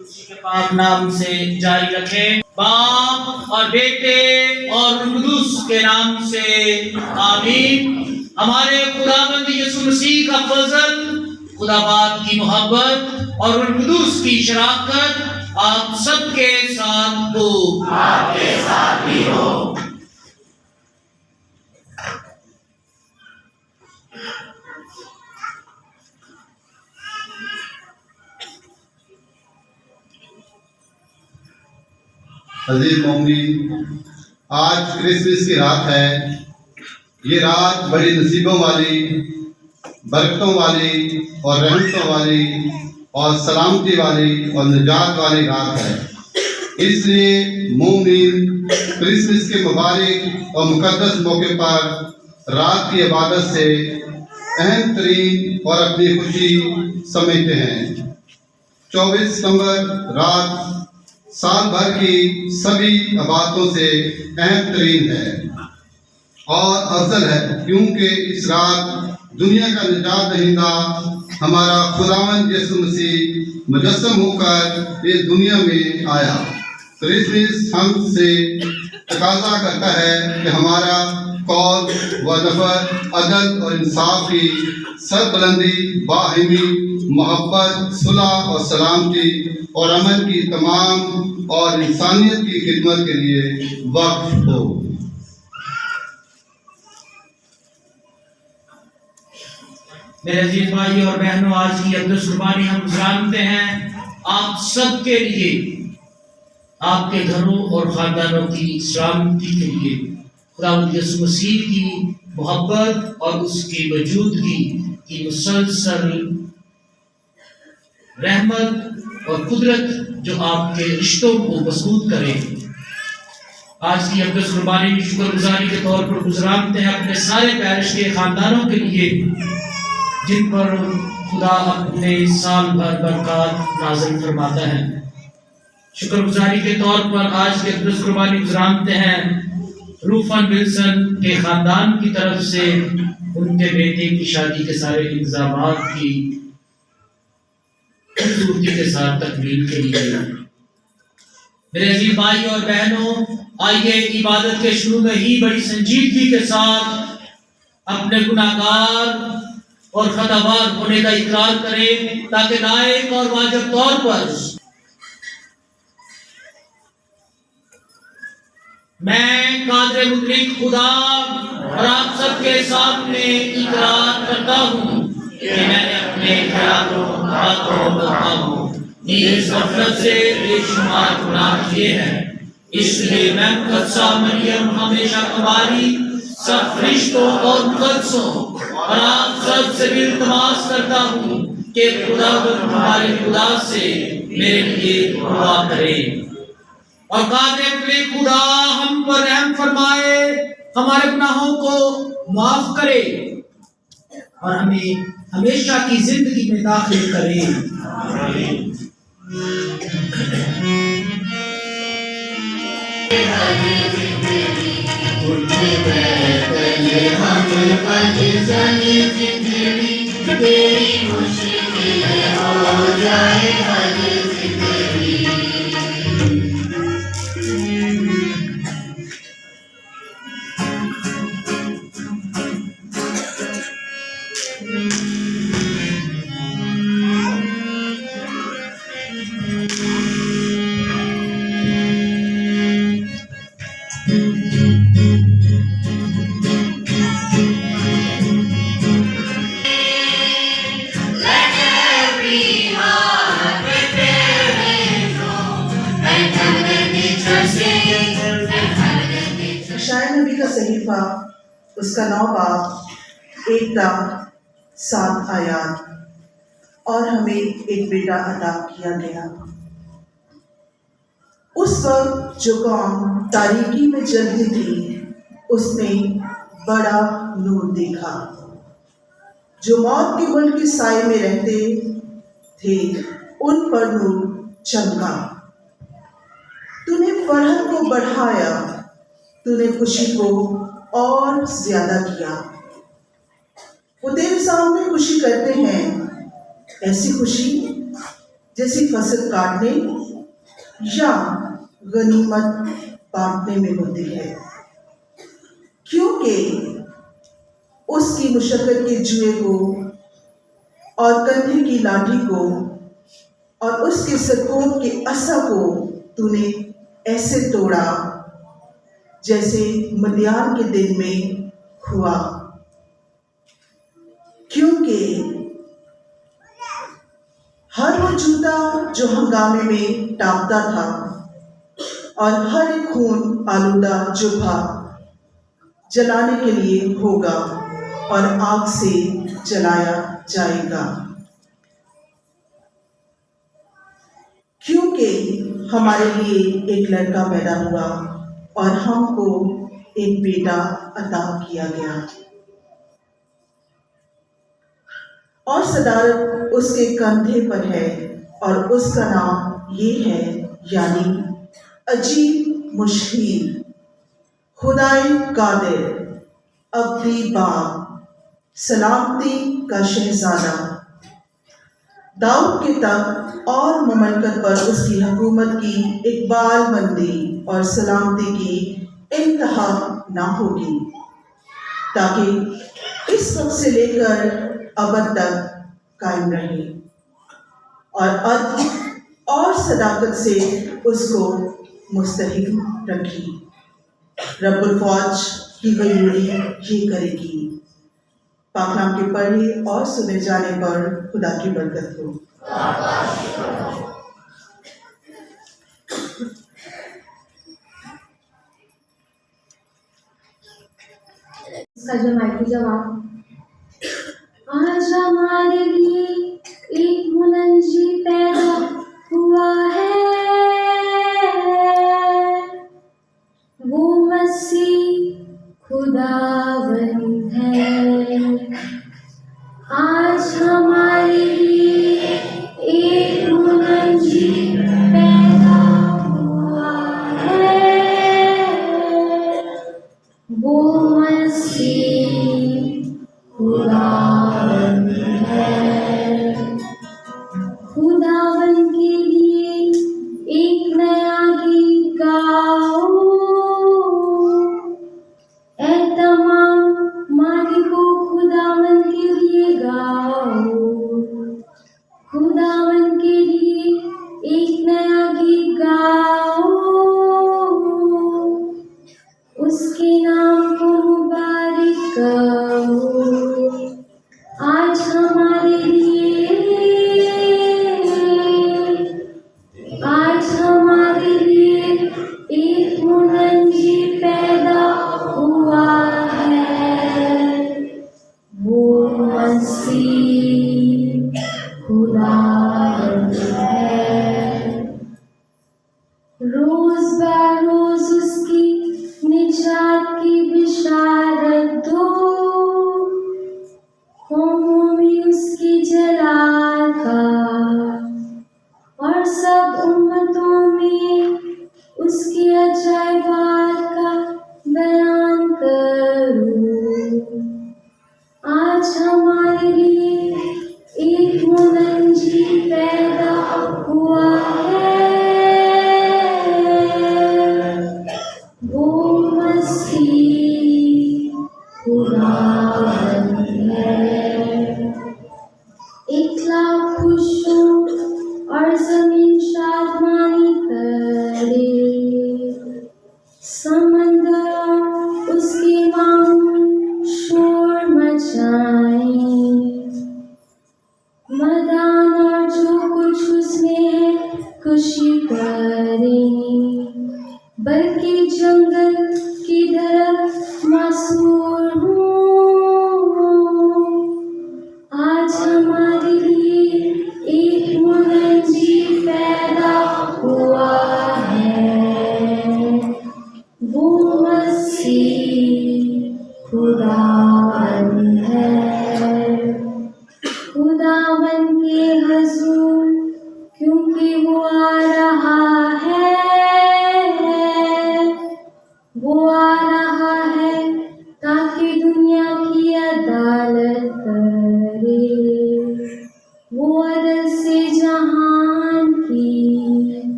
उसी के पाक नाम से जारी रखें। बाप और बेटे और कुदूस के नाम से आमीन। हमारे खुदावंद यीशु मसीह का फजल, खुदा बाप की मोहब्बत और रूह कुदूस की शराकत आप सबके साथ हो। आपके साथ भी हो। अजीज मोमिनीन, आज क्रिसमस की रात है। ये रात बड़ी नसीबों वाली, बरकतों वाली और रहमतों वाली और सलामती वाली और निजात वाली रात है। इसलिए मोमिनीन क्रिसमस के मुबारक और मुकद्दस मौके पर रात की इबादत से अहम तरीन और अपनी खुशी समझते हैं। 24 सितंबर रात साल भर की सभी इबादतों से अहम तरीन है और अफजल है, क्योंकि इस रात दुनिया का निजात दहिंदा हमारा खुदावंद यीशु मसीह मुजस्सम होकर इस दुनिया में आया। क्रिसमस हमसे तकाजा करता है कि हमारा कौल व नफर, अदल और इंसाफ की सरबुलंदी, बाहिमी मोहब्बत, सुलह और सलामती और अमन की तमाम और इंसानियत की खिदमत के लिए वक्फ हो। मेरे अजीज भाई और बहनों, आज की अब्दुल कुर्बानी हम जानते हैं आप सबके लिए, आपके घरों और खानदानों की सलामती के लिए खुदावंद यीशु मसीह की मोहब्बत और उसकी मौजूदगी की मुसलसल रहमत और कुदरत जो आपके रिश्तों को मजबूत करे। आज की अब्दुल कुर्बानी की शुक्रगुजारी के तौर पर गुजराते हैं अपने सारे पैरिश के खानदानों के लिए, जिन पर खुदा अपने साल भर बरकत नाज़िल फरमाता है। शुक्रगुजारी के तौर पर आज के अब्दुल कुर्बानी गुजराते हैं रूफन विल्सन के खानदान की तरफ से उनके बेटे की शादी के सारे इंतजाम की खूबसूरती के साथ तकमील के लिए। मेरे अजीज भाई और बहनों, आइए इबादत के शुरू में ही बड़ी संजीदगी के साथ अपने गुनाहगार और खतावार होने का इकरार करें, ताकि लायक और वाजिब तौर पर मैं कादिर मुतलक खुदा और आप सबके सामने इकरार करता हूँ कि मैंने अपने ख्यालों, बातों, कामों, नीयत गफलत से बेशुमार गुनाह किए हैं। इसलिए मैं मुकद्दसा मरियम हमेशा कुमारी सब फरिश्तों और मुकद्दसों और आप सब से भी इल्तिमास करता हूँ कि खुदावंद हमारे खुदा से मेरे लिए दुआ करें और कादिर खुदा हम पर रहम फरमाए, हमारे गुनाहों को माफ करे और हमें हमेशा की जिंदगी में दाखिल करे। नबी का सहीफा उसका 9 बाब 1-7 आयात। और हमें एक बेटा अता किया गया। उस वक्त जो कौम तारीकी में जलती थी, उसने बड़ा नूर देखा। जो मौत के मुल्क के साए में रहते थे उन पर नूर चमका। तूने फरहत को बढ़ाया, तूने खुशी को और ज्यादा किया। वो तेरे सामने खुशी करते हैं, ऐसी खुशी जैसी फसल काटने या गनीमत बांटने में होती है, क्योंकि उसकी मुशक्कत के जुए को और कंधे की लाठी को और उसके सरकोप के असा को तूने ऐसे तोड़ा जैसे मदियान के दिन में हुआ। क्योंकि हर वो जूता जो हंगामे में टापता था और हर एक खून आलूदा जुबा जलाने के लिए होगा और आग से जलाया जाएगा। क्योंकि हमारे लिए एक लड़का पैदा हुआ और हमको एक बेटा अता किया गया, और सदारत उसके कंधे पर है, और उसका नाम ये है, यानी अजीब मुश्किल, खुदाई कादिर, अब्दी बाप, सलामती का शहजादा। दाऊद के तख्त और ममलकत पर उसकी हुकूमत की इकबालमंदी और सलामती की इंतहा ना होगी, ताकि इस वक्त से लेकर अबद तक कायम रहे और अदल और सदाकत से उसको मुस्तहिक रखी। रब्बुल फौज की गयूरी ये करेगी। पाकलाम के पढ़े और सुने जाने पर खुदा की बरकत हो। इसका जमाती जवाब, आज हमारे लिए एक मुनंजी पैदा हुआ है, वो मसीह खुदावंद है। आज हमारे लिए एक मुनंजी पैदा हुआ है, वो मसीह खुदावंद है। खुदावंद के लिए एक नया गीत गाओ, ऐ तमाम मालिकों खुदावंद के लिए गाओ। खुदावंद के लिए एक नया गीत गाओ, उसके नाम को मुबारक करो। आज हमारे लिए एक मुनंजी पैदा हुआ है, वो मसीह खुदावंद है। रोज बरोज उसकी निजात की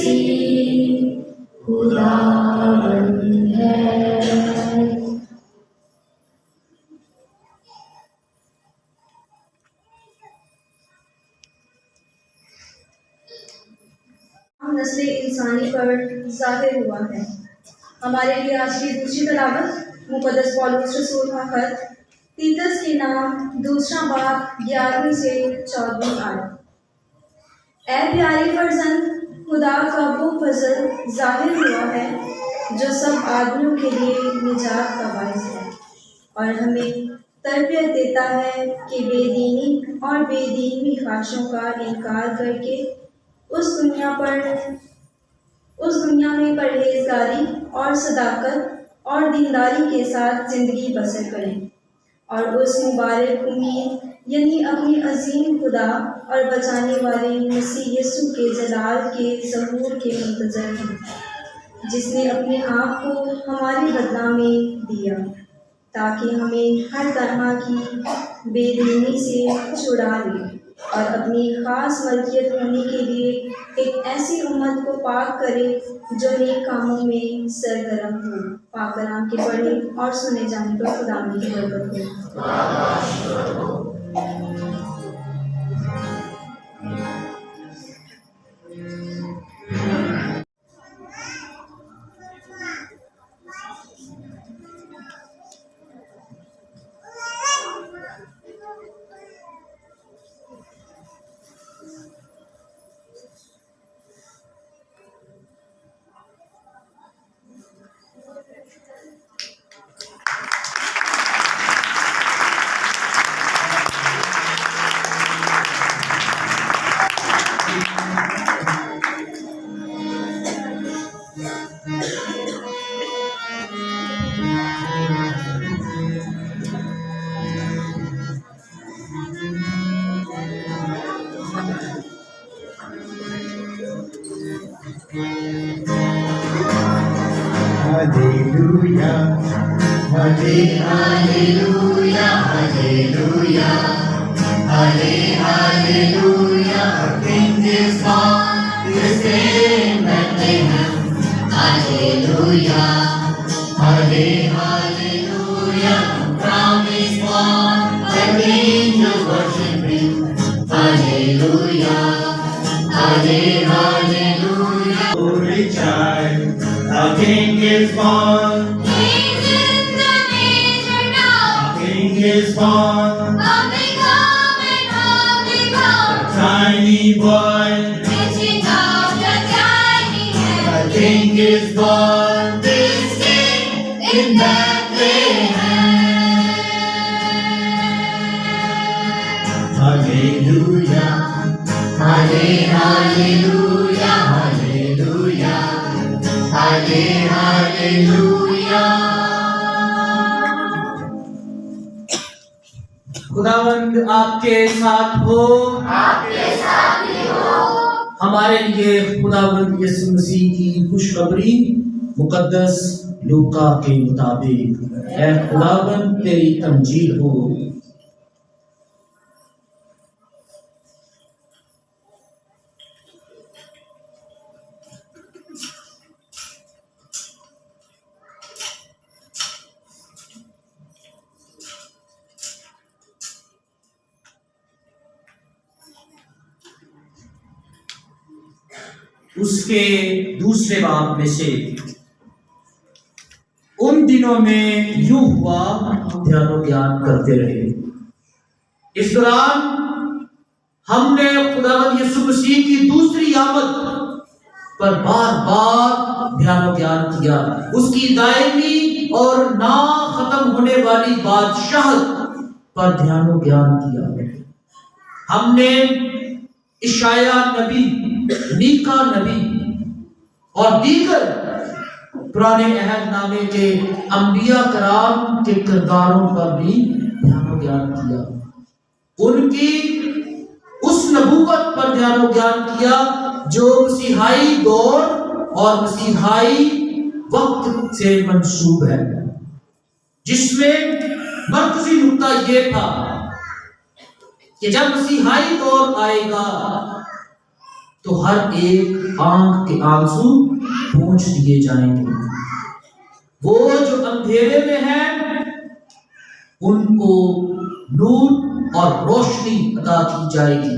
मसीह खुदावंद है। नस्ल इंसानी पर जाहिर हुआ है। हमारे लिए आज की दूसरी तलावत मुक़द्दस पौलुस रसूल का खत तीतस के नाम दूसरा बाब 11वीं से 14वीं आयत। ऐ प्यारे फर्जंद, खुदा का वो फजल जाहिर हुआ है जो सब आदमियों के लिए निजात का बायस है और हमें तरबियत देता है कि बेदीनी और बेदीनी ख्वाहिशों का इनकार करके उस दुनिया में परहेजगारी और सदाकत और दीनदारी के साथ ज़िंदगी बसर करें और उस मुबारक उम्मीद यानी अपने अजीम खुदा और बचाने वाले मसीह यीशु के जलाल के ज़हूर के मुंतज़र हैं, जिसने अपने आप को हमारे बदला में दिया ताकि हमें हर तरह की बेदीनी से छुड़ा ले और अपनी ख़ास मलकियत होने के लिए एक ऐसी उम्मत को पाक करे जो नेक कामों में सरगर्म हो। पाक कलाम के पढ़े और सुने जाने पर खुदा की बरकत हो। Hallelujah, hallelujah, hallelujah, hallelujah. The King is born, this day in Bethlehem. Hallelujah, hallelujah. The crown is born, the angels worship Him. Hallelujah, hallelujah. Holy child, the King is born. He's in the manger now. King is born. Coming home and holy crown. Tiny boy, Reaching out the tiny the hand. King is born. This day in Bethlehem. Hallelujah, hallelujah, hallelujah, hallelujah. खुदावंद आपके साथ हो। हमारे लिए खुदावंद यीशु मसीह की खुशखबरी मुकद्दस लूका के मुताबिक ऐ खुदावंद तेरी तमजीद हो। उसके दूसरे बाब में से उन दिनों में यूं हुआ, ध्यानो ज्ञान करते रहे। इस दौरान हमने खुदावंद यीशु मसीह की दूसरी आमद पर बार बार ध्यानो ज्ञान किया, उसकी दायमी और ना खत्म होने वाली बादशाहत पर ध्यानो ज्ञान किया। हमने इशाया नबी, मीका नबी और दीगर पुराने अहदनामे के अंबिया कराम के किरदारों पर भी ध्यान ज्ञान किया। उनकी उस नबूवत पर ध्यान ज्ञान किया जो मसीहाई दौर और मसीहाई वक्त से मंसूब है, जिसमें मरकजी नुक्ता यह था कि जब मसीहाई दौर आएगा तो हर एक आंख के आंसू पोंछ दिए जाएंगे। वो जो अंधेरे में है उनको नूर और रोशनी अता की जाएगी।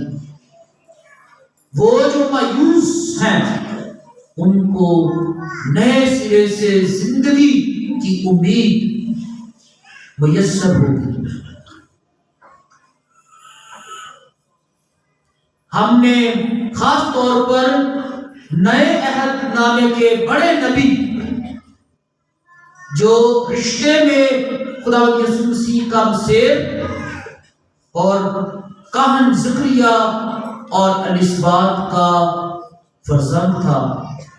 वो जो मायूस हैं उनको नए सिरे से जिंदगी की उम्मीद मुयस्सर होगी। हमने खास तौर पर नए अहदनामे के बड़े नबी जो रिश्ते में खुदा यीशु मसीह का मसेह और काहन ज़करिया और एलिसबात का फर्जंद था,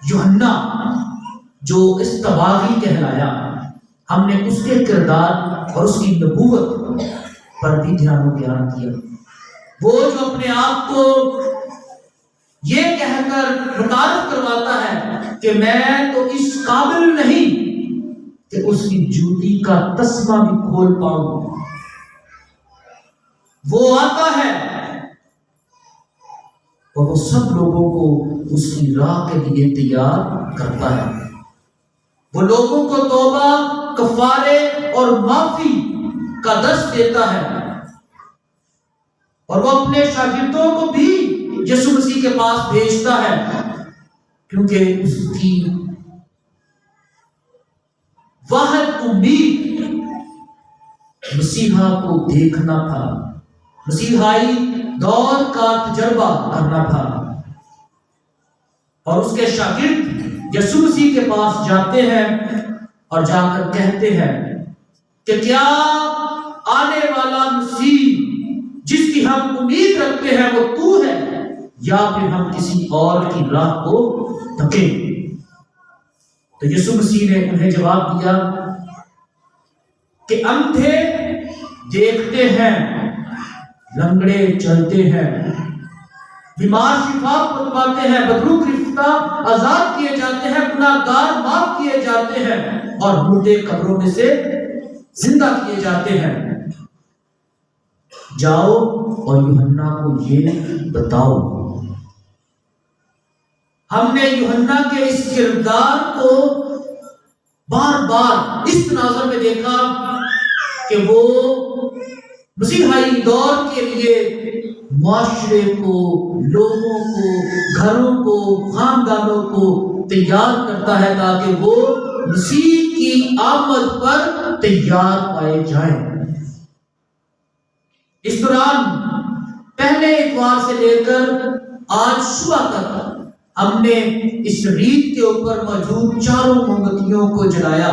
यूहन्ना जो इस्तबागी कहलाया, हमने उसके किरदार और उसकी नबूवत पर भी ध्यान किया। वो जो अपने आप को ये कहकर मुतारिफ करवाता है कि मैं तो इस काबिल नहीं कि उसकी जूती का तस्मा भी खोल पाऊं, वो आता है और वो सब लोगों को उसकी राह के लिए तैयार करता है। वो लोगों को तौबा, कफारे और माफी का दर्स देता है और वो अपने शागिर्दों को भी यीशु मसीह के पास भेजता है, क्योंकि उसकी वाहिद उम्मीद मसीहा को देखना था, मसीहाई दौर का तजर्बा करना था। और उसके शागिर्द यीशु मसीह के पास जाते हैं और जाकर कहते हैं कि क्या आने वाला मसीह जिसकी हम उम्मीद रखते हैं वो तू है, या फिर हम किसी और की राह को तकें। तो यीशु मसीह ने उन्हें जवाब दिया कि अंधे देखते हैं, लंगड़े चलते हैं, बीमार शिफा पाते हैं, बदरू गिरफ्ता आजाद किए जाते हैं, गुनाहगार माफ किए जाते हैं और मुर्दे कब्रों में से जिंदा किए जाते हैं। जाओ और यूहन्ना को ये बताओ। हमने यूहन्ना के इस किरदार को बार बार इस तनाज़ुर में देखा कि वो मसीहाई दौर के लिए माशरे को, लोगों को, घरों को, खानदानों को तैयार करता है ताकि वो मसीह की आमद पर तैयार पाए जाएं। इस दौरान पहले इतवार से लेकर आज सुबह तक हमने इस रीत के ऊपर मौजूद चारों मोमबत्तियों को जलाया।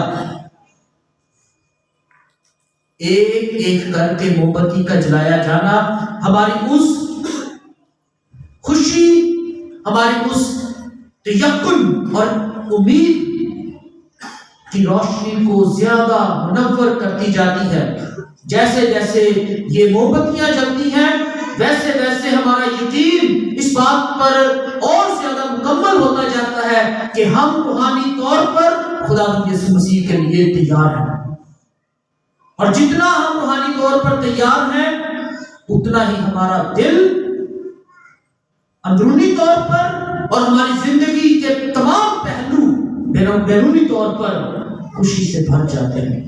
एक एक करके मोमबत्ती का जलाया जाना हमारी उस खुशी, हमारी उस तयक्कुन और उम्मीद की रोशनी को ज्यादा मुनव्वर करती जाती है। जैसे जैसे ये मोमबत्तियां जलती हैं वैसे वैसे हमारा यकीन इस बात पर और ज्यादा मुकम्मल होता जाता है कि हम रूहानी तौर पर खुदा यीशु मसीह के लिए तैयार हैं। और जितना हम रूहानी तौर पर तैयार हैं उतना ही हमारा दिल अंदरूनी तौर पर और हमारी जिंदगी के तमाम पहलू बैरूनी तौर पर खुशी से भर जाते हैं।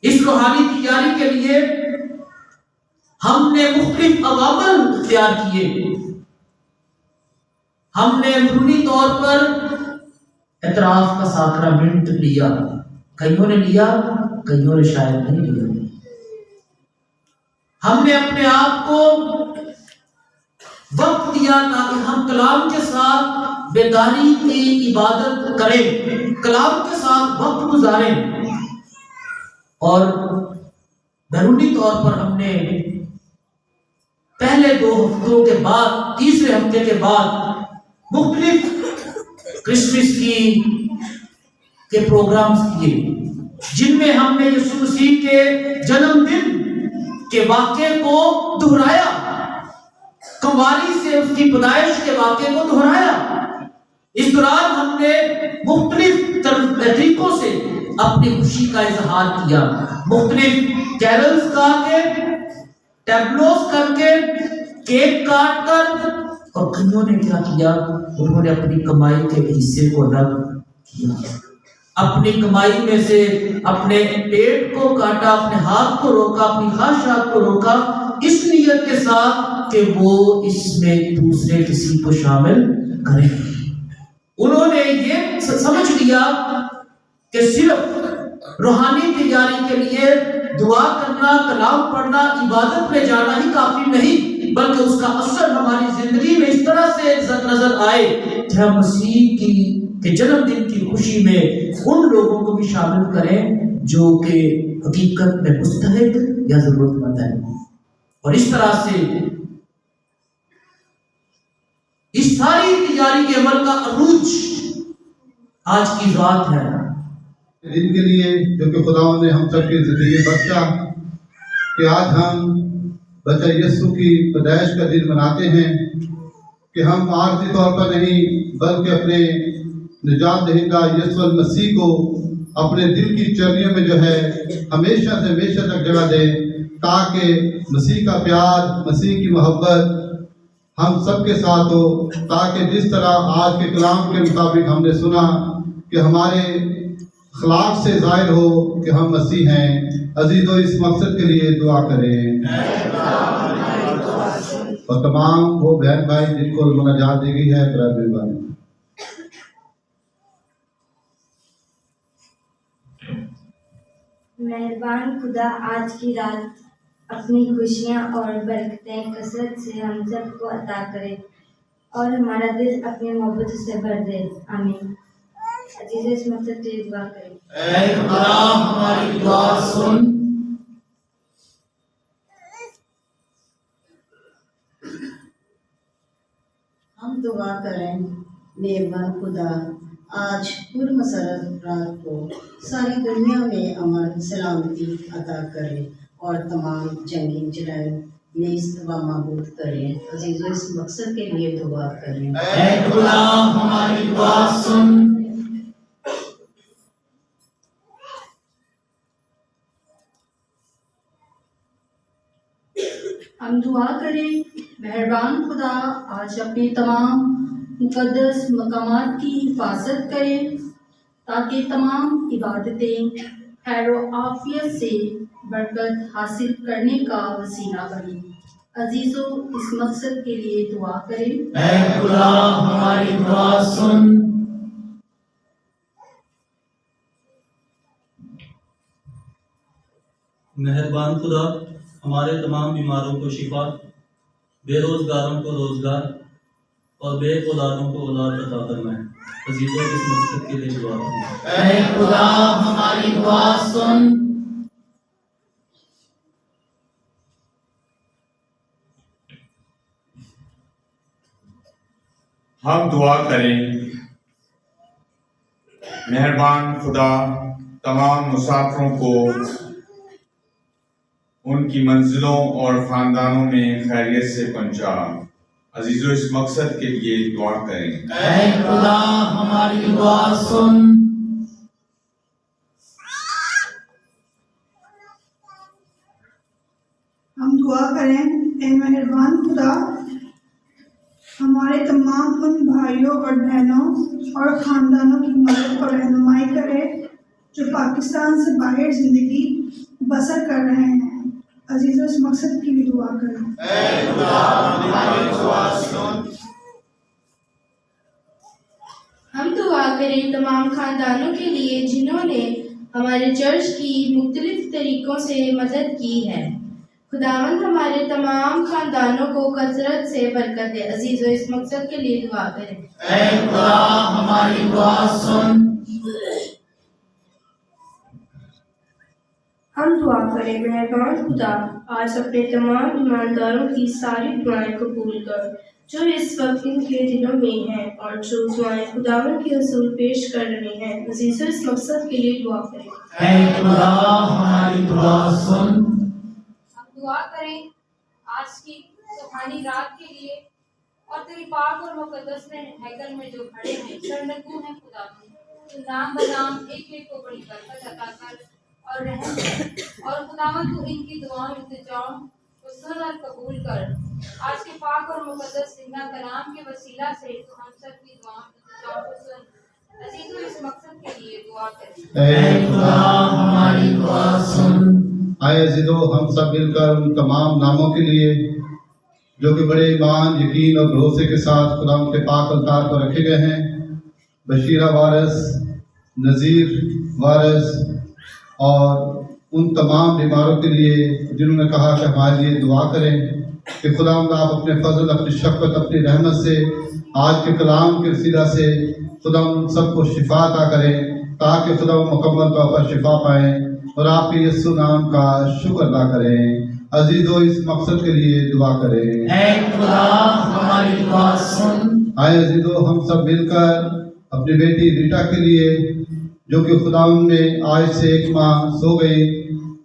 इस रूहानी तैयारी के लिए हमने मुख्तलिफ अवामल इख्तियार किए। हमने अंदरूनी तौर पर एतराफ का साक्रामेंट लिया, कईयों ने लिया, कईयों ने शायद नहीं लिया। हमने अपने आप को वक्त दिया ताकि हम कलाम के साथ बेदारी की इबादत करें, कलाम के साथ वक्त गुजारें। और बैरूनी तौर पर हमने पहले 2 हफ्तों के बाद, तीसरे हफ्ते के बाद मुख्तलिफ क्रिसमस के प्रोग्राम्स किए, जिनमें हमने यीशु मसीह के जन्मदिन के वाक़े को दोहराया, कवाली से उसकी पैदाइश के वाक़े को दोहराया। इस दौरान हमने मुख्तलिफ तरीकों से अपनी खुशी का इजहार किया, मुख्तलिफ कैरल्स गा के, टैब्लोस करके, केक काट कर और कईयों ने क्या किया, उन्होंने अपनी कमाई के हिस्से को अलग किया, अपनी कमाई में से अपने पेट को काटा, अपने हाथ को रोका, अपनी ख्वाहिशात को रोका, इस नियत के साथ कि वो इसमें दूसरे किसी को शामिल करें। उन्होंने ये समझ लिया कि सिर्फ रूहानी तैयारी के लिए दुआ करना, कलाम पढ़ना, इबादत में जाना ही काफी नहीं, बल्कि उसका असर हमारी जिंदगी में इस तरह से नजर आए कि हम मसीह के जन्मदिन की खुशी में उन लोगों को भी शामिल करें जो कि हकीकत में मुस्तहिक या जरूरतमंद है। और इस तरह से इस सारी तैयारी के अमल का अरूज आज की रात है। दिन के लिए जो कि खुदावंद ने हम सबके जिंदगी बख्शा कि आज हम बच्चा यीशु की पैदाइश का दिन मनाते हैं, कि हम आर्थिक तौर पर नहीं बल्कि अपने निजात दहिंदा यीशु मसीह को अपने दिल की चर्नियों में जो है हमेशा से हमेशा तक जगह दें, ताकि मसीह का प्यार, मसीह की मोहब्बत हम सबके साथ हो, ताकि जिस तरह आज के कलाम के मुताबिक हमने सुना कि हमारे अखलाक से जाहिर हो कि हम मसीह हैं। अजीजों, इस मकसद के लिए दुआ करें। और तमाम वो बहन भाई जिनको मुनाजात दी गई है, मेहरबानी। मेहरबान खुदा आज की रात अपनी खुशियाँ और बरकतें कसरत से हम सबको अता करे और हमारा दिल अपनी मोहब्बत से भर दे। आमीन। अजीज इस मकसद के लिए दुआ करें। ऐ खुदा हमारी दुआ सुन। हम दुआ करें। मेहरबान खुदा, आज पुरमसरत रात को सारी दुनिया में अमन सलामती अता करें और तमाम जंगी जराइम नेस्त व मबूद करें। अजीजों, इस मकसद के लिए दुआ करें। ऐ खुदा हमारी दुआ सुन। हम दुआ करें। मेहरबान खुदा, आज अपने तमाम मुक़द्दस मकामात की हिफाजत करें ताकि तमाम इबादतें खैर व आफियत से बरकत हासिल करने का वसीला बने। अजीज़ों, इस मकसद के लिए दुआ करें। ऐ खुदा हमारी दुआ सुन। मेहरबान खुदा, हमारे तमाम बीमारों को शिफा, बेरोजगारों को रोजगार और बेऔलादों को औलाद अता फरमाएं। अजीजों, इस मकसद के लिए दुआ करें। ऐ खुदा हमारी दुआ सुन। हम दुआ करें। मेहरबान खुदा, तमाम मुसाफिरों को उनकी मंजिलों और खानदानों में खैरियत से पहुंचा। अजीजों, इस मकसद के लिए दुआ करें। ऐ खुदा हमारी दुआ सुन। हम दुआ करें। ऐ मेहरबान खुदा, हमारे तमाम उन भाइयों और बहनों और ख़ानदानों की मदद और रहनुमाई करे जो पाकिस्तान से बाहर ज़िंदगी बसर कर रहे हैं। अजीज़ों, इस मकसद की भी दुआ करें। ऐ खुदा हमारी दुआ सुन। हम दुआ करें तमाम खानदानों के लिए जिन्होंने हमारे चर्च की मुख्तलिफ तरीक़ों से मदद की है। खुदावंद हमारे तमाम खानदानों को कसरत से बरकत दे। अजीज़ों, इस मकसद के लिए दुआ करें। ऐ खुदा हमारी दुआ सुन। हम दुआ करें। मेहरबान खुदा, आज अपने तमाम ईमानदारों की सारी दुआएं कबूल कर जो इस वक्त इनके दिलों में हैं और जो दुआएं खुदावंद के रसूल पेश कर रहे हैं। अजीज़ों, इस मकसद के लिए दुआ करें। ऐ खुदा हमारी दुआ सुन। हम दुआ करें आज की सुहानी रात के लिए और तेरी पाक और मुकद्दस में हैकल में जो खड़े हैं शरणगू हैं खुदा, तू नाम बनाम एक एक को बड़ी बरकत अता कर और रहम कर और खुदावंद तू इनकी दुआओं इंतजाम को सुन और कबूल कर। आज के पाक और मुकद्दस जिंदा कलाम के वसीला से तो हम सब की दुआओं को सुन। अजीजों, इस मकसद के लिए दुआ करें। ऐ खुदा हमारी दुआ सुन। आए अजीजों, हम सब मिलकर उन तमाम नामों के लिए जो कि बड़े ईमान, यकीन और भरोसे के साथ खुदा के पाक अल्तार पर रखे गए हैं, बशीरा वारस, नज़ीर वारस और उन तमाम बीमारों के लिए जिन्होंने कहा कि हमारे लिए दुआ करें कि खुदा आप अपने फजल, अपनी शफ़क़त, अपनी रहमत से आज के कलाम के वसीला से खुदा सबको शिफा अता करें, ताकि खुदा मुकम्मल तौर पर शिफा पाएँ और आपके यीशु नाम का शुक्र अदा करें। अजीजों, इस मकसद के लिए दुआ करें। ऐ खुदा हमारी दुआ सुन। आए अजीजों, हम सब मिलकर अपनी बेटी रीटा के लिए जो कि खुदा में आज से 1 माह सो गई,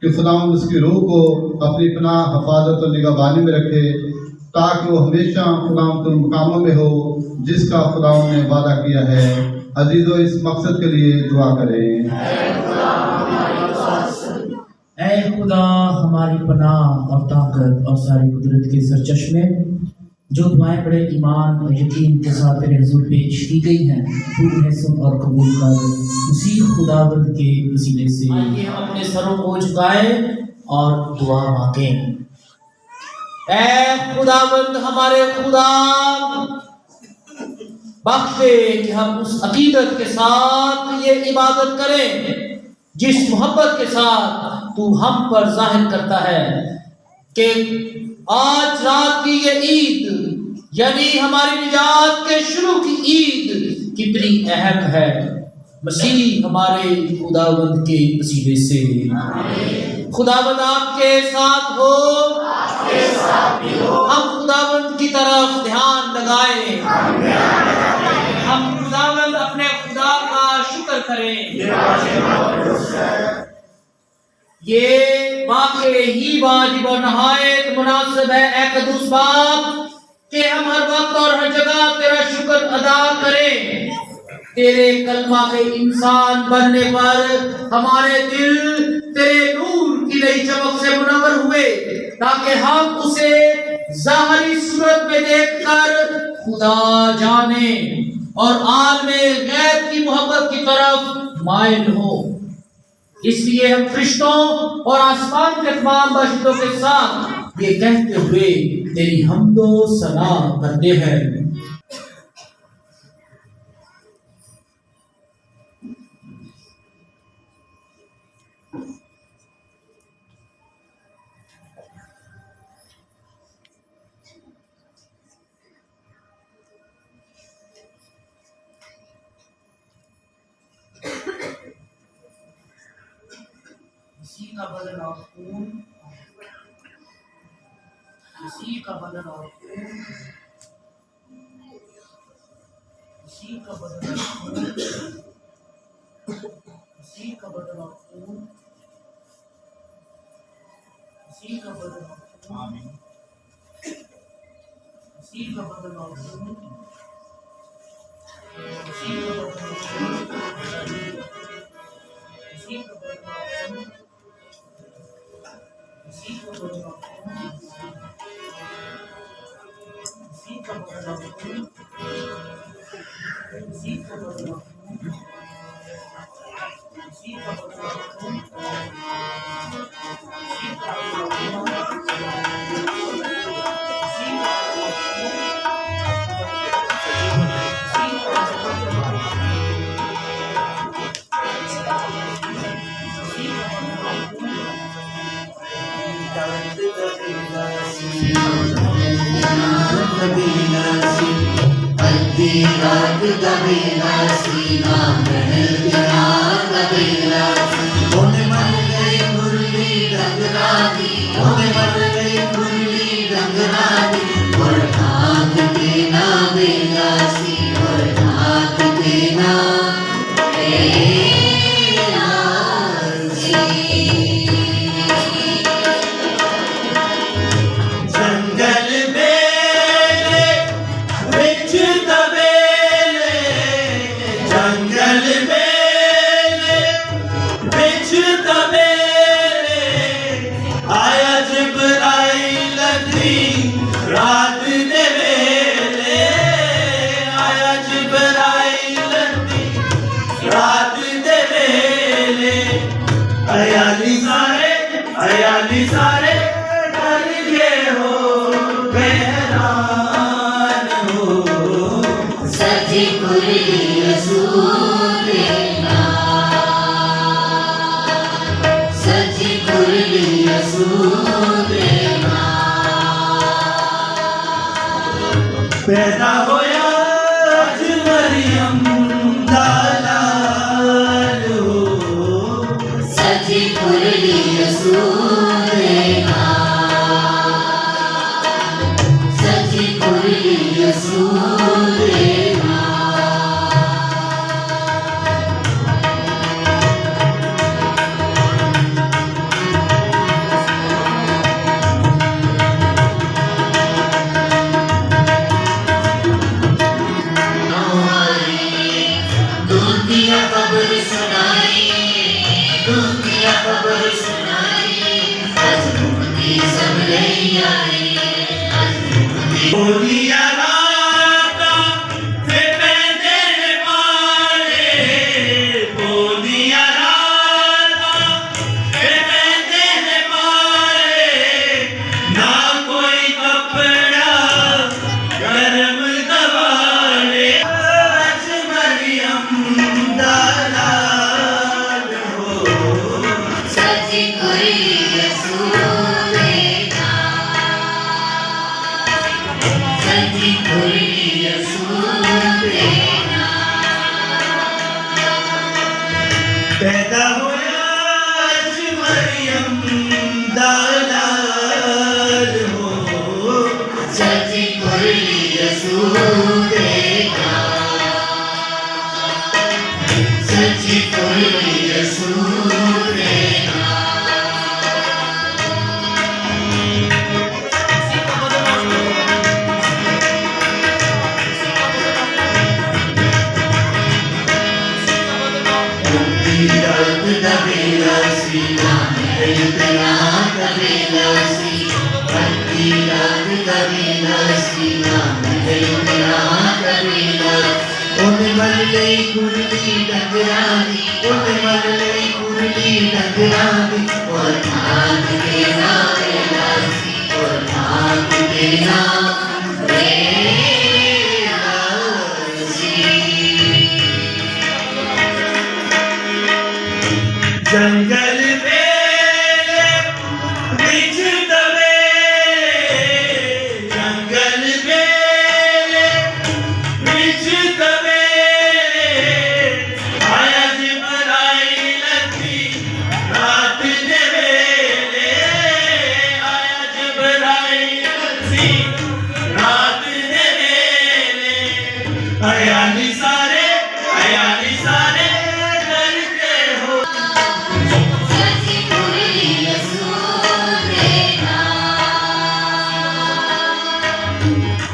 कि खुदा उसकी रूह को अपनी पनाह, हिफाजत और निगहबानी में रखे, ताकि वो हमेशा खुदा के मुकामों में हो जिसका खुदा ने वादा किया है। अजीजों, इस मकसद के लिए दुआ करें। ऐ खुदा हमारी पनाह और ताकत और सारी कुदरत के सरचश्मे, जो दुआएं बड़े ईमान और यकीन के साथ तेरे हुजूर पेश की गई हैं, तू उन्हें सुन और कबूल कर। उसी खुदावंद के वसीले से आइए हम अपने सरों को झुकाएं और दुआ मांगें। ऐ खुदावंद हमारे खुदा, बख्श दे कि हम उस अकीदत के साथ ये इबादत करें जिस मोहब्बत के साथ तू हम पर जाहिर करता है कि आज रात की ये ईद, यानी हमारी निजात के शुरू की ईद कितनी अहम है। मसीह हमारे खुदावंद के वसीले से खुदावंद आपके साथ हो, हम खुदावंद की तरफ ध्यान लगाएं, हम खुदावंद अपने खुदा का शुक्र करें। ये वाकई ही वाजिब और नहायत मुनासिब है ऐ कद्दूस बाप कि हम हर वक्त और हर जगह तेरा शुक्र अदा करें। तेरे कलमा के इंसान बनने पर हमारे दिल तेरे नूर की नई चमक से मुनव्वर हुए, ताकि हम उसे ज़ाहिरी सूरत में देखकर खुदा जाने और आलमे गैब की मोहब्बत की तरफ माइल हो। इसलिए हम फरिश्तों और आसमान के तमाम बाशिंदों के साथ ये कहते हुए तेरी हम्दो सना करते हैं। इसी का बदन और खून, इसी का बदन और खून, इसी का बदन और खून, इसी का बदन और खून, इसी का बदन और खून, इसी का बदन और खून, इसी का बदन और खून, इसी का बदन और खून, इसी का बदन और खून, इसी का बदन और खून, इसी का बदन और खून, इसी का बदन और खून, इसी का जंगल में पैदा होया आज मरियम दा लाल हो, सजी कुरली यसूरे सजी कुरली यसूरे बोलिया राता ते पैंदे ने मारे, बोलिया राता ते पैंदे ने मारे, ना कोई कपड़ा गरम दवाले, आज मरियम दा लाल हो, सजी कुरली यसूरे पैदा होया आज मरियम दा लाल हो, सजी कुरली यसूरे सजी कुरली यसूरे जंगल में बिछ दबे, जंगल में बिछ दबे, आया जिब्राइल थी रात दे वेले, आया जिब्राइल थी रात दे वेले, अयाली सारे डरते हो,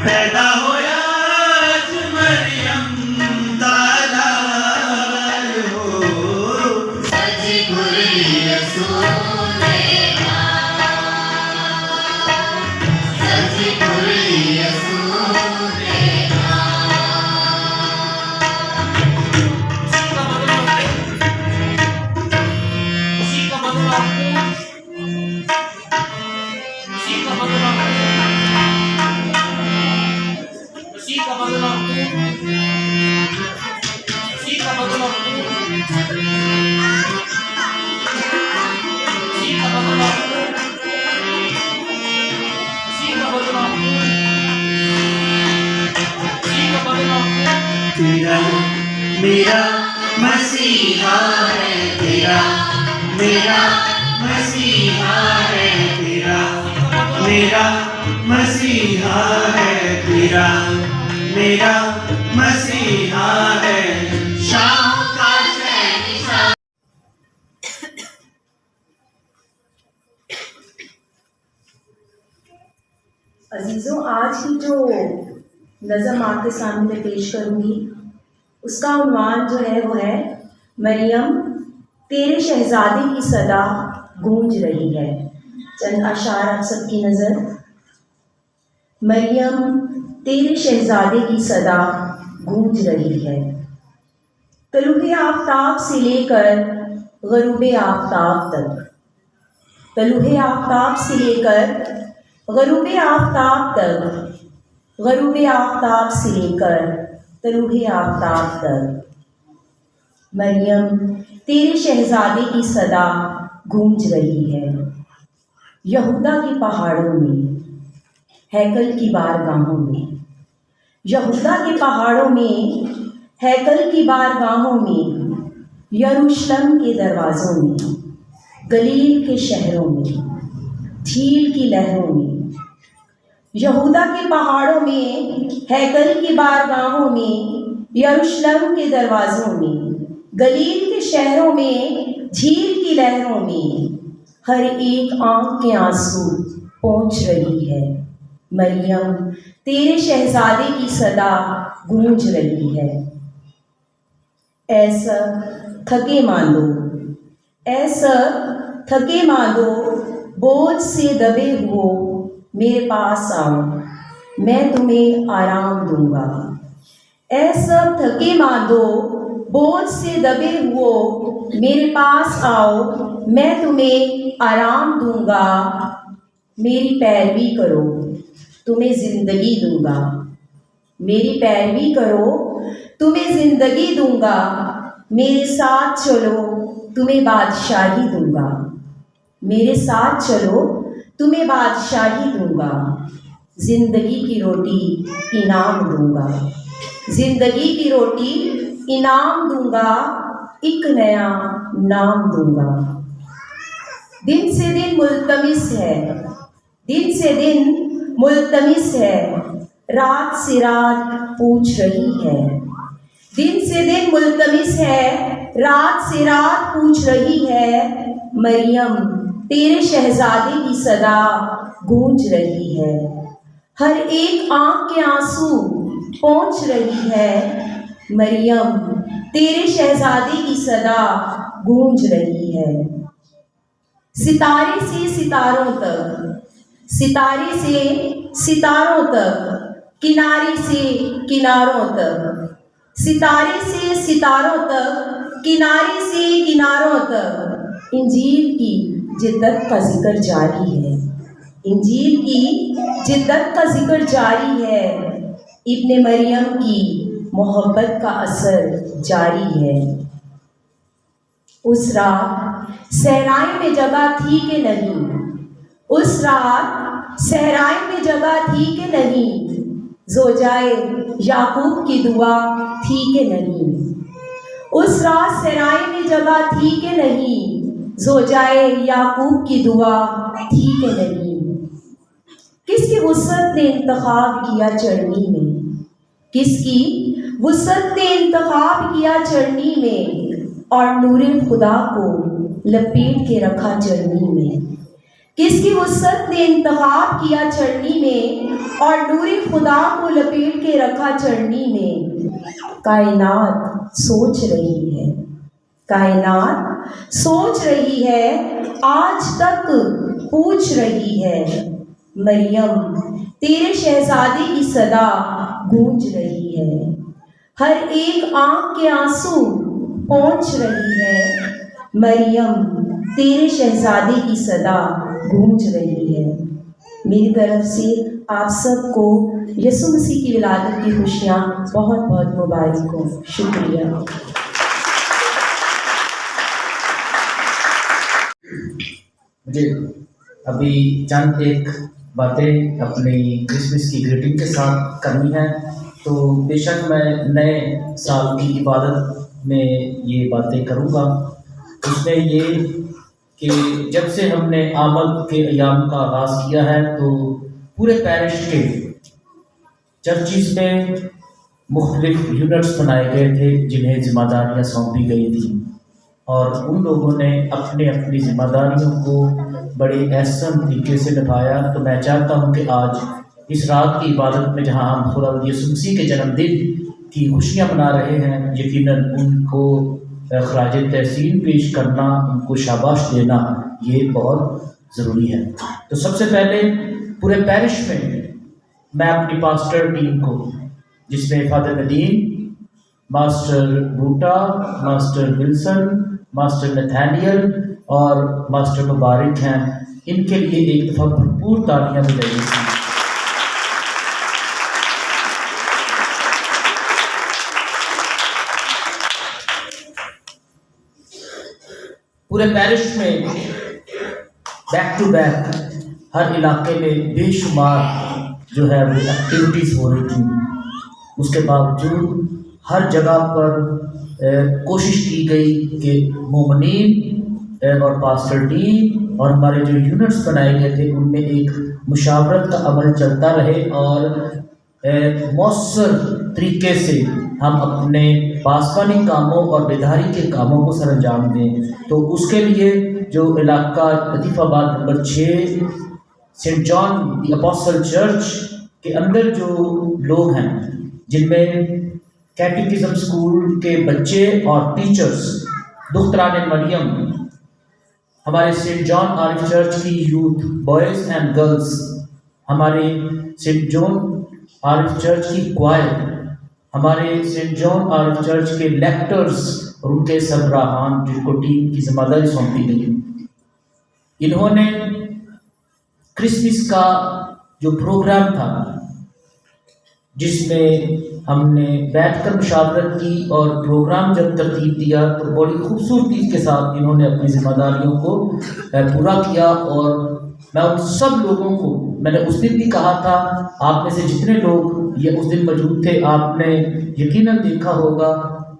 पैदा होया आज मरियम दा लाल हो, सजी कुरली यसूरे सजी कुरली यसूरे तेरा मेरा मसीहा है, तेरा मेरा मसीहा है, तेरा मेरा मसीहा है, तेरा मेरा मसीहा है, शाम का शहंशाह। अजीज़ों, आज की जो नज़म आपके सामने पेश करूँगी उसका उन्वान जो है वो है मरियम तेरे शहजादे की सदा गूंज रही है। चंद अशार आप सबकी नज़र। मरियम तेरे शहजादे की सदा गूंज रही है, तलुए आफताब से लेकर गरूबे आफताब तक, तलुए आफताब से लेकर गरूबे आफताब तक, गरूबे आफताब से लेकर तरूहे आफ्ताब तक। मरियम, तेरे शहजादे की सदा गूंज रही है यहूदा के पहाड़ों में, हैकल की बारगाहों में। यहूदा के पहाड़ों में, हैकल की बारगाहों में, यरूशलेम के दरवाज़ों में, गलील के शहरों में, झील की लहरों में। यहूदा के पहाड़ों में, हैकल की बारगाहों में, यरूशलेम के दरवाज़ों में, गलील के शहरों में, झील की लहरों में हर एक आँख के आंसू पहुँच रही है। मरियम, तेरे शहजादे की सदा गूंज रही है। ऐसा थके मांदो, ऐसा थके मांदो, बोझ से दबे हुओ मेरे पास आओ, मैं तुम्हें आराम दूंगा। ऐसा थके मांदो, बोझ से दबे हुओ मेरे पास आओ, मैं तुम्हें आराम दूंगा। मेरी पैरवी करो, तुम्हें ज़िंदगी दूंगा। मेरी पैरवी करो, तुम्हें ज़िंदगी दूंगा। मेरे साथ चलो, तुम्हें बादशाही दूंगा। मेरे साथ चलो, तुम्हें बादशाही दूंगा। ज़िंदगी की रोटी इनाम दूंगा। ज़िंदगी की रोटी इनाम दूंगा, एक नया नाम दूंगा। दिन से दिन मुल्तमिस है, दिन से दिन मुल्तमिस है, रात से रात पूछ रही है। दिन से दिन मुल्तमिस है, रात से रात पूछ रही है। मरियम, तेरे शहजादे की सदा गूंज रही है। हर एक आँख के आंसू पहुँच रही है। मरियम, तेरे शहजादे की सदा गूंज रही है। सितारे से सितारों तक, सितारे से सितारों तक, किनारे से किनारों तक, सितारे से सितारों तक, किनारे से किनारों तक इंजील की जिद्दत का जिक्र जारी है। इंजील की जिद्दत का जिक्र जारी है। इब्ने मरियम की मोहब्बत का असर जारी है। उस रात सहराई में जगह थी कि नहीं, उस रात सहराई में जगह थी कि नहीं, ज़ोजाए याकूब की दुआ थी कि नहीं। उस रात सहराई में जगह थी कि नहीं, ज़ोजाए याकूब की दुआ थी कि नहीं। किसकी वुसअत ने इंतखाब किया चरनी में, किसकी वुसअत ने इंतखाब किया चरनी में, और नूरे खुदा को लपेट के रखा चरनी में। किसकी वुसअत ने इंतखाब किया चरनी में, और नूरे खुदा को लपेट के रखा चरनी में। कायनात सोच रही है, कायनात सोच रही है, आज तक पूछ रही है। मरियम, तेरे शहजादे की सदा गूंज रही है। हर एक आँख के आंसू पहुँच रही है। मरियम, तेरे शहजादे की सदा गूंज रही है। मेरी तरफ से आप सबको यसु मसीह की विलादत की खुशियाँ बहुत बहुत मुबारक हो। शुक्रिया। मुझे अभी चंद एक बातें अपनी क्रिसमस की ग्रीटिंग के साथ करनी है। तो बेशक मैं नए साल की इबादत में ये बातें करूँगा। उसमें ये कि जब से हमने आमद के अयाम का आगाज़ किया है तो पूरे पैरिश के चर्चिज़ में मुख्तलिफ यूनिट्स बनाए गए थे जिन्हें ज़िम्मेदारियाँ सौंपी गई थी, और उन लोगों ने अपने अपनी ज़िम्मेदारियों को बड़े एहसन तरीके से निभाया। तो मैं चाहता हूँ कि आज इस रात की इबादत में जहाँ हम खुदा यीशु मसीह के जन्मदिन की खुशियाँ मना रहे हैं, यकीनन उनको खराज तहसीन पेश करना, उनको शाबाश देना, ये बहुत ज़रूरी है। तो सबसे पहले पूरे पैरिश में मैं अपनी पास्टर टीम को, जिसमें फादर नदीम, मास्टर बूटा, मास्टर विल्सन, मास्टर नथानियल और मास्टर मुबारक हैं, इनके लिए एक दफ़ा भरपूर तालियां बजाइए। पूरे पैरिश में बैक टू बैक हर इलाके में बेशुमार जो है वो एक्टिविटीज़ हो रही थी। उसके बावजूद हर जगह पर कोशिश की गई कि मोमिनीन और पास्टर टीम और हमारे जो यूनिट्स बनाए गए थे उनमें एक मुशावरत का अमल चलता रहे और मौसर तरीके से हम अपने पासवानी कामों और बेदारी के कामों को सरअंजाम दें। तो उसके लिए जो इलाका Latifabad number 6 saint John the apostle church के अंदर जो लोग हैं, जिनमें कैटेकिज्म स्कूल के बच्चे और टीचर्स, दुख्तरान मरियम, हमारे सेंट जॉन आरिफ चर्च की यूथ बॉयज़ एंड गर्ल्स, हमारे सेंट जॉन आरिफ चर्च की क्वायर, हमारे सेंट जॉन आरिफ चर्च के लेक्टर्स और उनके सरबराहान जिनको टीम की जिम्मेदारी सौंपी गई, इन्होंने क्रिसमस का जो प्रोग्राम था जिसमें हमने बैठकर मुशावरत की और प्रोग्राम जब तरतीब दिया तो बड़ी खूबसूरती के साथ इन्होंने अपनी जिम्मेदारियों को पूरा किया। और मैं उन सब लोगों को, मैंने उस दिन भी कहा था, आप में से जितने लोग ये उस दिन मौजूद थे आपने यकीनन देखा होगा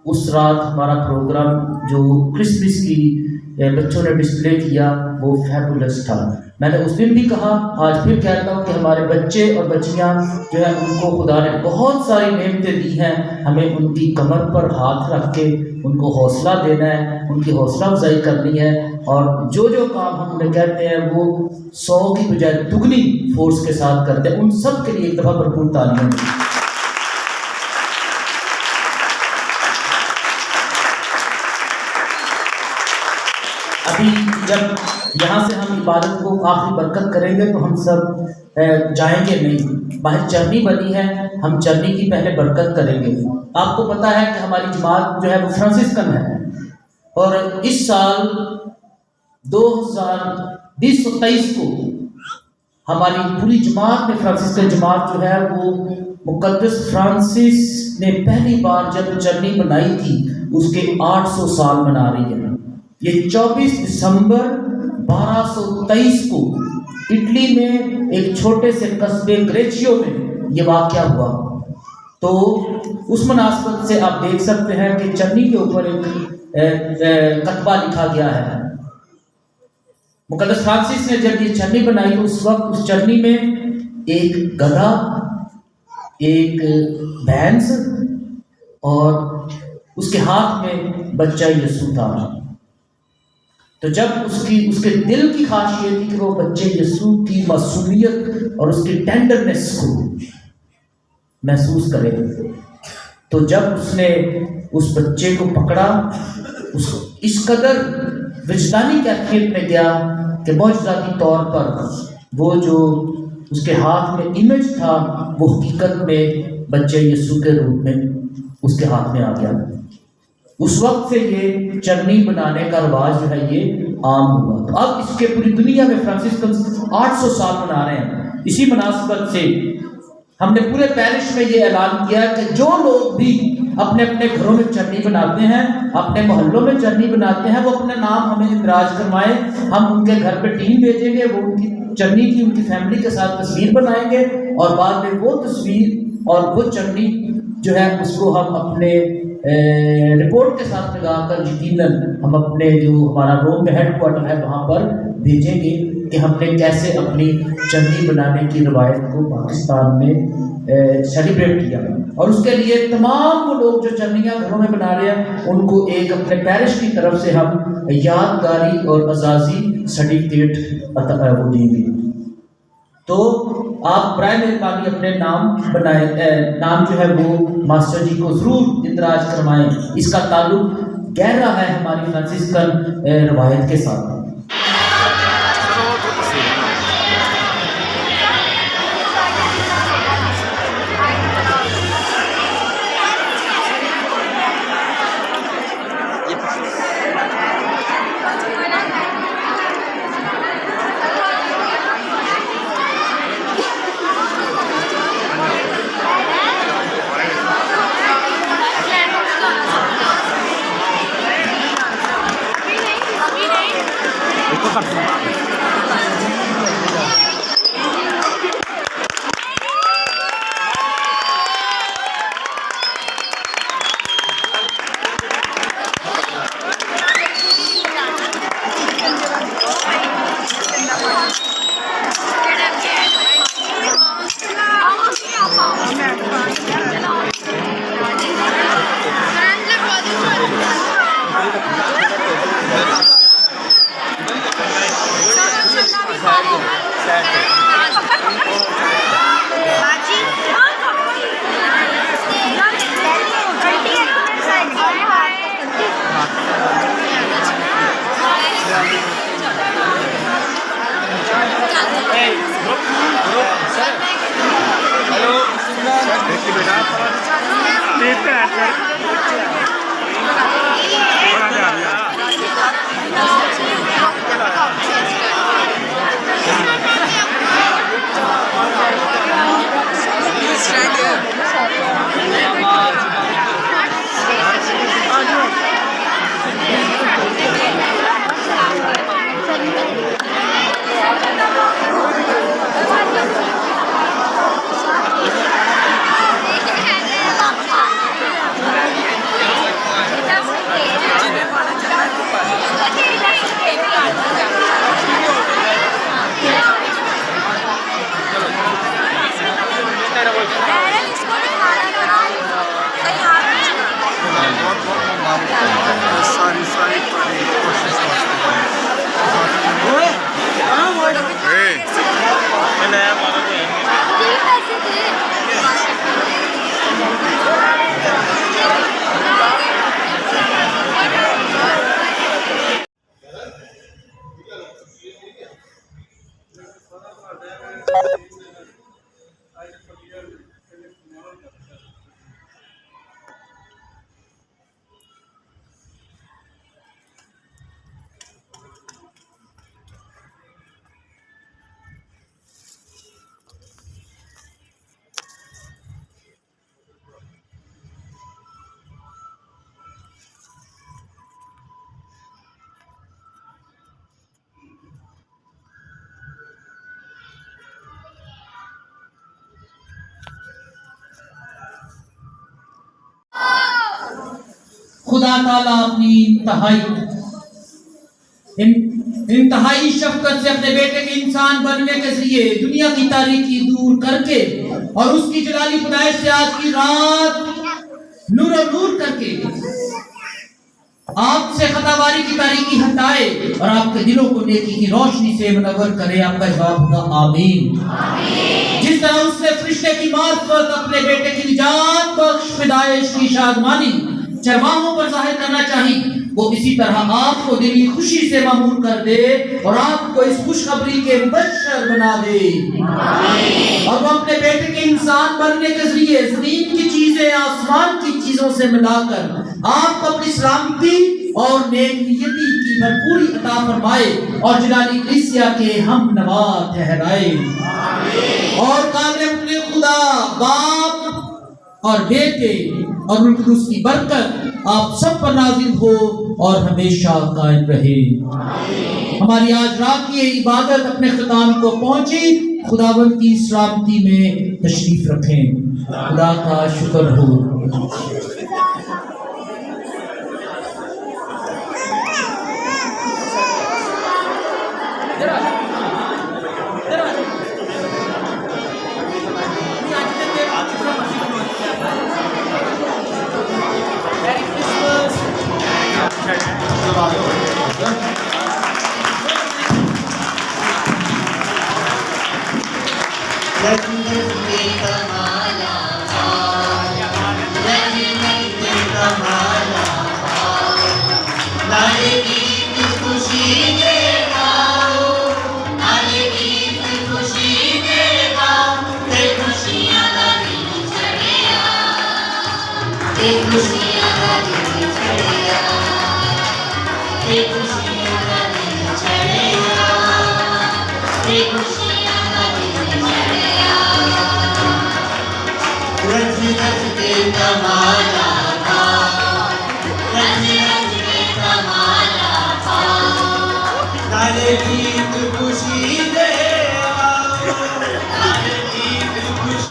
उस रात हमारा प्रोग्राम जो क्रिसमस की बच्चों ने डिस्प्ले किया वो फैबुलस था। मैंने उस दिन भी कहा, आज फिर कहता हूँ कि हमारे बच्चे और बच्चियाँ जो है उनको खुदा ने बहुत सारी नेमतें दी हैं, हमें उनकी कमर पर हाथ रख के उनको हौसला देना है, उनकी हौसला अफजाई करनी है और जो जो काम हम उन्हें कहते हैं वो 100 की बजाय दुगनी फोर्स के साथ करते हैं। उन सब के लिए एक दफ़ा भरपूर तालियां। अभी जब यहाँ से हम इबादत को आखिरी बरकत करेंगे तो हम सब जाएंगे नहीं, बाहर चरनी बनी है, हम चरनी की पहले बरकत करेंगे। आपको पता है कि हमारी जमात जो है वो फ्रांसिस्कन है और इस साल 2020-23 को हमारी पूरी जमात में फ्रांसिस्कन जमात जो है वो मुकद्दस फ्रांसिस ने पहली बार जब चरनी बनाई थी उसके 800 साल मना रही है। ये 24 दिसंबर 1223 को इटली में एक छोटे से कस्बे ग्रेचियो में ये वाक़या हुआ। तो उस मुनासबत से आप देख सकते हैं कि चरनी के ऊपर एक कतबा लिखा गया है। मुकद्दस फ्रांसिस ने जब ये चरनी बनाई तो उस वक्त उस चरनी में एक गधा, एक भैंस और उसके हाथ में बच्चा यीशु था। तो जब उसके दिल की ख्वाहिश ये थी कि वो बच्चे यीशु की मासूमियत और उसकी टेंडरनेस को महसूस करे, तो जब उसने उस बच्चे को पकड़ा, उसको इस कदर विजदानी कैफियत में गया कि मौजूदाती तौर पर वो जो उसके हाथ में इमेज था वो हकीकत में बच्चे यीशु के रूप में उसके हाथ में आ गया। उस वक्त से ये चरनी बनाने का रिवाज जो है ये आम हुआ। तो अब इसके पूरी दुनिया में फ्रांसिस्कन 800 साल मना रहे हैं। इसी मुनासबत से हमने पूरे पैरिश में ये ऐलान किया कि जो लोग भी अपने अपने घरों में चरनी बनाते हैं, अपने मोहल्लों में चरनी बनाते हैं, वो अपने नाम हमें इंदराज करवाएं। हम उनके घर पे टीम भेजेंगे, वो उनकी चरनी की उनकी फैमिली के साथ तस्वीर बनाएंगे और बाद में वो तस्वीर और वो चरनी जो है उसको हम अपने रिपोर्ट के साथ लगाकर यकीनन हम अपने जो हमारा रोम में हेडक्वार्टर है वहाँ पर भेजेंगे कि हमने कैसे अपनी चरनी बनाने की रवायत को पाकिस्तान में सेलिब्रेट किया। और उसके लिए तमाम वो लोग जो चरनियाँ घरों में बना रहे हैं उनको एक अपने पैरिश की तरफ से हम यादगारी और अजाजी सर्टिफिकेट वो देंगे। तो आप बराए मेहरबानी अपने नाम बनाए, नाम जो है वो मास्टर जी को ज़रूर इंदराज करवाएं। इसका ताल्लुक गहरा है हमारी फ्रांसिस्कन रवायत के साथ। अभी नहीं खुदा ताला अपनी इंतहाई शफकत से अपने बेटे के इंसान बनने के जरिए दुनिया की तारीकी दूर करके और उसकी जलाली पैदाइश से आज की रात नूर करके आपसे खतावारी की तारीकी हटाए और आपके दिलों को नेकी की रोशनी से मुनव्वर करे। आपका जवाब होगा आमीन। जिस तरह उसने फरिश्ते की मार्फत अपने बेटे की निजात बख्श पैदाइश की शादमानी चरवाहों पर जाहिर करना चाहिए, वो इसी तरह आपको दिली खुशी से मामूर कर दे और आपको इस खुशखबरी के मुबश्शिर बना दे। और वो अपने बेटे के इंसान बनने के जरिए जमीन की चीजें आसमान की चीजों से मिलाकर आपको अपनी सलामती और नेकनियती की भरपूरी अता फरमाए और जलाली कलीसिया के हम नवा ठहराए। और काबिल अपने खुदा बाप और बेटे और रूह कुद्दूस की बरकत आप सब पर नाज़िल हो और हमेशा कायम रहे। हमारी आज रात की ये इबादत अपने ख़िताम को पहुंची। खुदावंद की सलामती में तशरीफ रखें। खुदा का शुक्र हो। खुशी दे